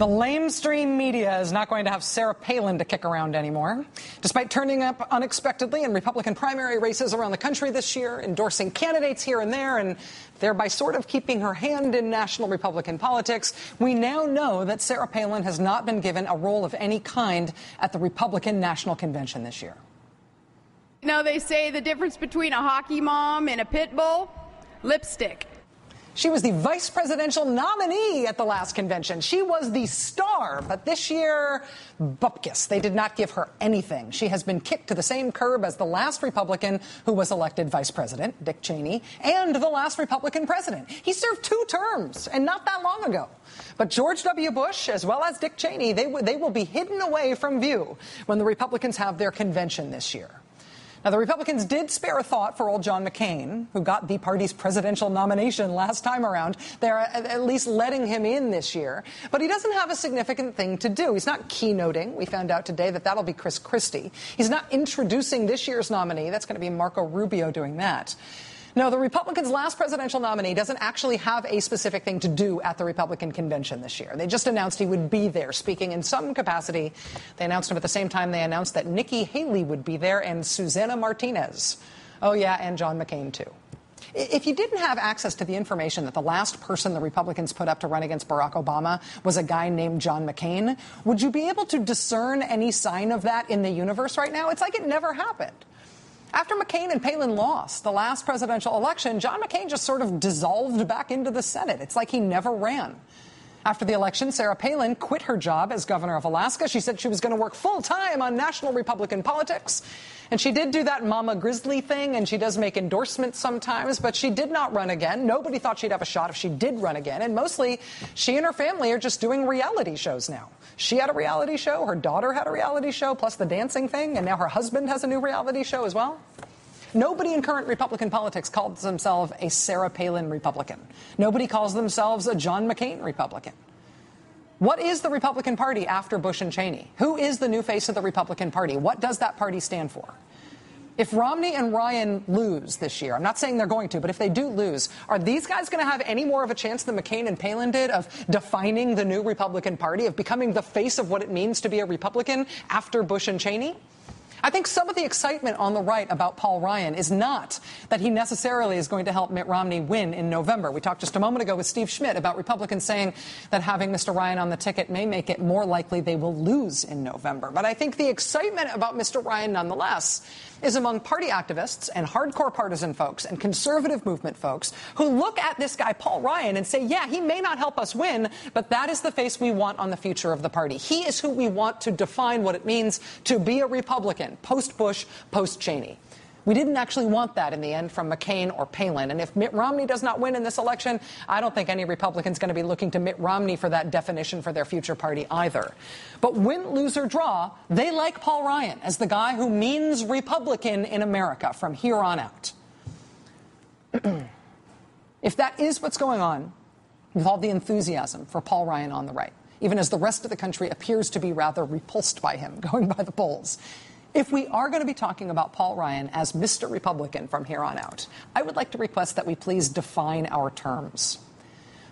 The lamestream media is not going to have Sarah Palin to kick around anymore. Despite turning up unexpectedly in Republican primary races around the country this year, endorsing candidates here and there, and thereby sort of keeping her hand in national Republican politics, we now know that Sarah Palin has not been given a role of any kind at the Republican National Convention this year. You know, they say the difference between a hockey mom and a pit bull? Lipstick. She was the vice presidential nominee at the last convention. She was the star, but this year, bupkis. They did not give her anything. She has been kicked to the same curb as the last Republican who was elected vice president, Dick Cheney, and the last Republican president. He served 2 terms, and not that long ago. But George W. Bush, as well as Dick Cheney, they will be hidden away from view when the Republicans have their convention this year. Now, the Republicans did spare a thought for old John McCain, who got the party's presidential nomination last time around. They're at least letting him in this year. But he doesn't have a significant thing to do. He's not keynoting. We found out today that that'll be Chris Christie. He's not introducing this year's nominee. That's going to be Marco Rubio doing that. No, the Republicans' last presidential nominee doesn't actually have a specific thing to do at the Republican convention this year. They just announced he would be there, speaking in some capacity. They announced him at the same time they announced that Nikki Haley would be there and Susana Martinez. Oh, yeah, and John McCain, too. If you didn't have access to the information that the last person the Republicans put up to run against Barack Obama was a guy named John McCain, would you be able to discern any sign of that in the universe right now? It's like it never happened. After McCain and Palin lost the last presidential election, John McCain just sort of dissolved back into the Senate. It's like he never ran. After the election, Sarah Palin quit her job as governor of Alaska. She said she was going to work full-time on national Republican politics. And she did do that Mama Grizzly thing, and she does make endorsements sometimes, but she did not run again. Nobody thought she'd have a shot if she did run again. And mostly, she and her family are just doing reality shows now. She had a reality show, her daughter had a reality show, plus the dancing thing, and now her husband has a new reality show as well. Nobody in current Republican politics calls themselves a Sarah Palin Republican. Nobody calls themselves a John McCain Republican. What is the Republican Party after Bush and Cheney? Who is the new face of the Republican Party? What does that party stand for? If Romney and Ryan lose this year, I'm not saying they're going to, but if they do lose, are these guys going to have any more of a chance than McCain and Palin did of defining the new Republican Party, of becoming the face of what it means to be a Republican after Bush and Cheney? I think some of the excitement on the right about Paul Ryan is not that he necessarily is going to help Mitt Romney win in November. We talked just a moment ago with Steve Schmidt about Republicans saying that having Mr. Ryan on the ticket may make it more likely they will lose in November. But I think the excitement about Mr. Ryan, nonetheless, is among party activists and hardcore partisan folks and conservative movement folks who look at this guy, Paul Ryan, and say, yeah, he may not help us win, but that is the face we want on the future of the party. He is who we want to define what it means to be a Republican, post-Bush, post-Cheney. We didn't actually want that in the end from McCain or Palin. And if Mitt Romney does not win in this election, I don't think any Republican's going to be looking to Mitt Romney for that definition for their future party either. But win, lose, or draw, they like Paul Ryan as the guy who means Republican in America from here on out. If that is what's going on with all the enthusiasm for Paul Ryan on the right, even as the rest of the country appears to be rather repulsed by him, going by the polls, if we are going to be talking about Paul Ryan as Mr. Republican from here on out, I would like to request that we please define our terms.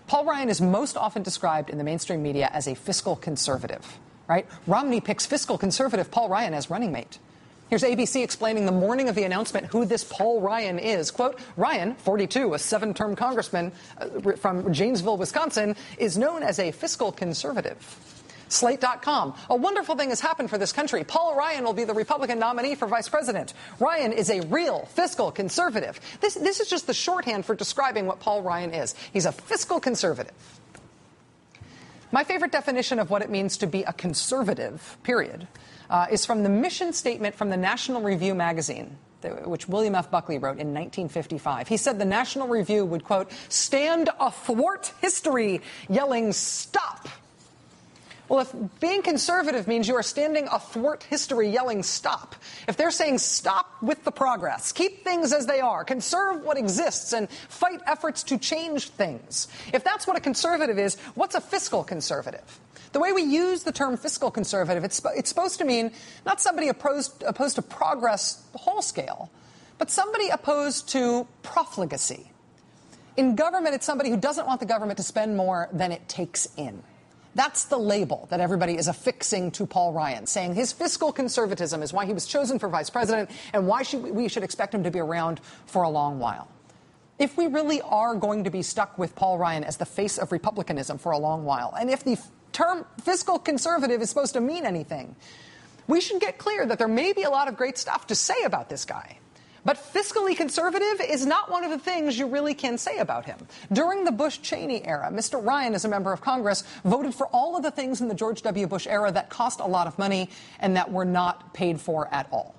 Paul Ryan is most often described in the mainstream media as a fiscal conservative, right? Romney picks fiscal conservative Paul Ryan as running mate. Here's ABC explaining the morning of the announcement who this Paul Ryan is. Quote, Ryan, 42, a 7-term congressman from Janesville, Wisconsin, is known as a fiscal conservative. Slate.com. A wonderful thing has happened for this country. Paul Ryan will be the Republican nominee for vice president. Ryan is a real fiscal conservative. This is just the shorthand for describing what Paul Ryan is. He's a fiscal conservative. My favorite definition of what it means to be a conservative, period, is from the mission statement from the National Review magazine, which William F. Buckley wrote in 1955. He said the National Review would, quote, stand athwart history, yelling, stop. Well, if being conservative means you are standing athwart history yelling stop, if they're saying stop with the progress, keep things as they are, conserve what exists, and fight efforts to change things, if that's what a conservative is, what's a fiscal conservative? The way we use the term fiscal conservative, it's supposed to mean not somebody opposed to progress whole scale, but somebody opposed to profligacy. In government, it's somebody who doesn't want the government to spend more than it takes in. That's the label that everybody is affixing to Paul Ryan, saying his fiscal conservatism is why he was chosen for vice president and why we should expect him to be around for a long while. If we really are going to be stuck with Paul Ryan as the face of republicanism for a long while, and if the term fiscal conservative is supposed to mean anything, we should get clear that there may be a lot of great stuff to say about this guy. But fiscally conservative is not one of the things you really can say about him. During the Bush-Cheney era, Mr. Ryan, as a member of Congress, voted for all of the things in the George W. Bush era that cost a lot of money and that were not paid for at all.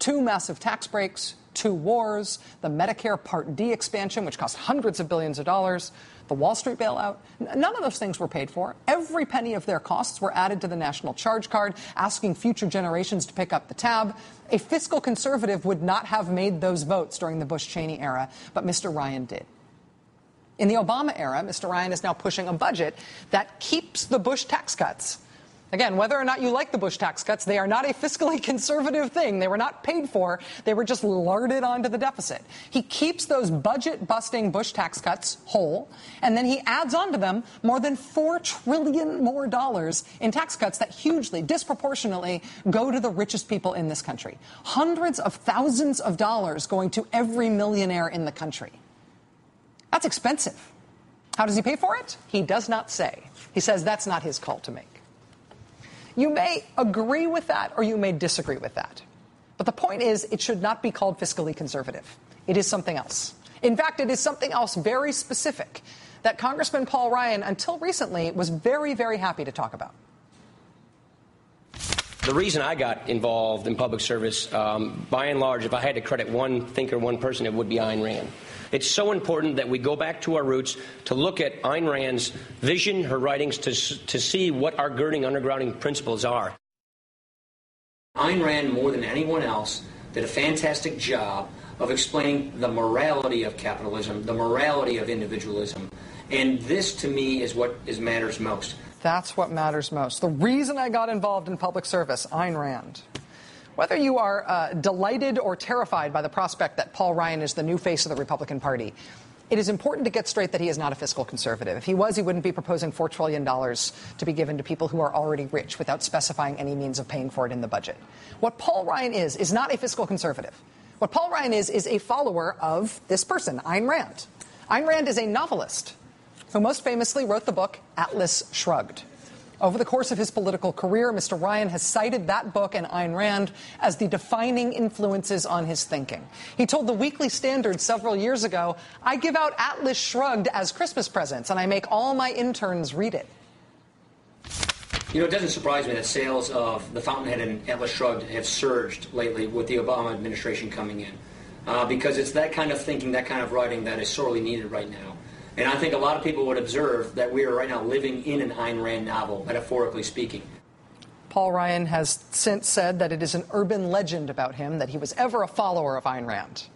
2 massive tax breaks, 2 wars, the Medicare Part D expansion, which cost hundreds of billions of dollars, the Wall Street bailout. None of those things were paid for. Every penny of their costs were added to the national charge card, asking future generations to pick up the tab. A fiscal conservative would not have made those votes during the Bush-Cheney era, but Mr. Ryan did. In the Obama era, Mr. Ryan is now pushing a budget that keeps the Bush tax cuts. Again, whether or not you like the Bush tax cuts, they are not a fiscally conservative thing. They were not paid for. They were just larded onto the deficit. He keeps those budget-busting Bush tax cuts whole, and then he adds onto them more than $4 trillion more in tax cuts that hugely, disproportionately go to the richest people in this country. Hundreds of thousands of dollars going to every millionaire in the country. That's expensive. How does he pay for it? He does not say. He says that's not his call to make. You may agree with that or you may disagree with that. But the point is, it should not be called fiscally conservative. It is something else. In fact, it is something else very specific that Congressman Paul Ryan, until recently, was very, very happy to talk about. The reason I got involved in public service, by and large, if I had to credit one thinker, one person, it would be Ayn Rand. It's so important that we go back to our roots to look at Ayn Rand's vision, her writings, to see what our undergrounding principles are. Ayn Rand, more than anyone else, did a fantastic job of explaining the morality of capitalism, the morality of individualism. And this, to me, is what matters most. That's what matters most. The reason I got involved in public service, Ayn Rand. Whether you are delighted or terrified by the prospect that Paul Ryan is the new face of the Republican Party, it is important to get straight that he is not a fiscal conservative. If he was, he wouldn't be proposing $4 trillion to be given to people who are already rich without specifying any means of paying for it in the budget. What Paul Ryan is not a fiscal conservative. What Paul Ryan is a follower of this person, Ayn Rand. Ayn Rand is a novelist who most famously wrote the book Atlas Shrugged. Over the course of his political career, Mr. Ryan has cited that book and Ayn Rand as the defining influences on his thinking. He told the Weekly Standard several years ago, "I give out Atlas Shrugged as Christmas presents, and I make all my interns read it." You know, it doesn't surprise me that sales of The Fountainhead and Atlas Shrugged have surged lately with the Obama administration coming in, because it's that kind of thinking, that kind of writing that is sorely needed right now. And I think a lot of people would observe that we are right now living in an Ayn Rand novel, metaphorically speaking. Paul Ryan has since said that it is an urban legend about him that he was ever a follower of Ayn Rand.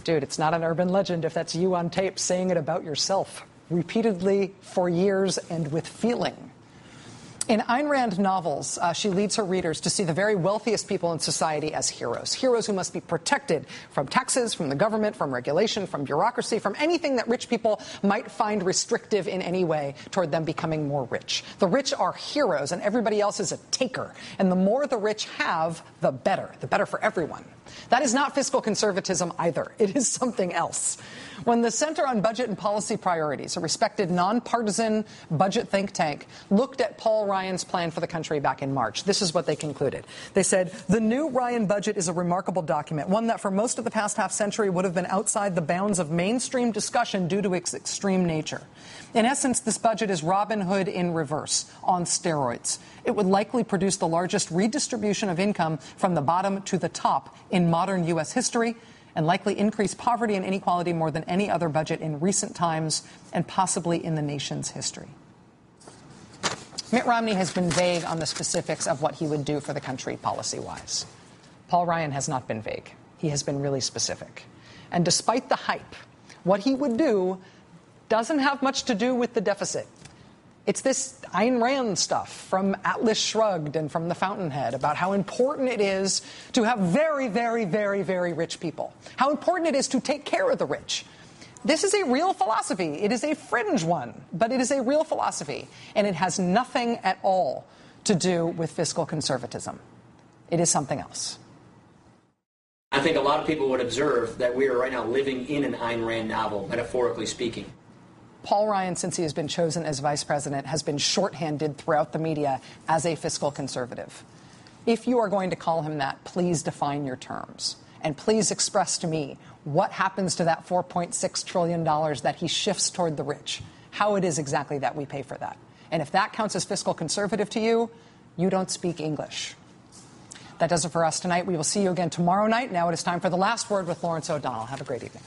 Dude, it's not an urban legend if that's you on tape saying it about yourself, repeatedly for years and with feeling. In Ayn Rand novels, she leads her readers to see the very wealthiest people in society as heroes. Heroes who must be protected from taxes, from the government, from regulation, from bureaucracy, from anything that rich people might find restrictive in any way toward them becoming more rich. The rich are heroes and everybody else is a taker. And the more the rich have, the better for everyone. That is not fiscal conservatism either. It is something else. When the Center on Budget and Policy Priorities, a respected nonpartisan budget think tank, looked at Paul Ryan's plan for the country back in March, this is what they concluded. They said, the new Ryan budget is a remarkable document, one that for most of the past half century would have been outside the bounds of mainstream discussion due to its extreme nature. In essence, this budget is Robin Hood in reverse, on steroids. It would likely produce the largest redistribution of income from the bottom to the top in modern U.S. history, and likely increase poverty and inequality more than any other budget in recent times and possibly in the nation's history. Mitt Romney has been vague on the specifics of what he would do for the country policy-wise. Paul Ryan has not been vague. He has been really specific. And despite the hype, what he would do doesn't have much to do with the deficit. It's this Ayn Rand stuff from Atlas Shrugged and from The Fountainhead about how important it is to have very, very, very, very rich people. How important it is to take care of the rich. This is a real philosophy. It is a fringe one, but it is a real philosophy. And it has nothing at all to do with fiscal conservatism. It is something else. I think a lot of people would observe that we are right now living in an Ayn Rand novel, metaphorically speaking. Paul Ryan, since he has been chosen as vice president, has been shorthanded throughout the media as a fiscal conservative. If you are going to call him that, please define your terms. And please express to me what happens to that $4.6 trillion that he shifts toward the rich, how it is exactly that we pay for that. And if that counts as fiscal conservative to you, you don't speak English. That does it for us tonight. We will see you again tomorrow night. Now it is time for The Last Word with Lawrence O'Donnell. Have a great evening.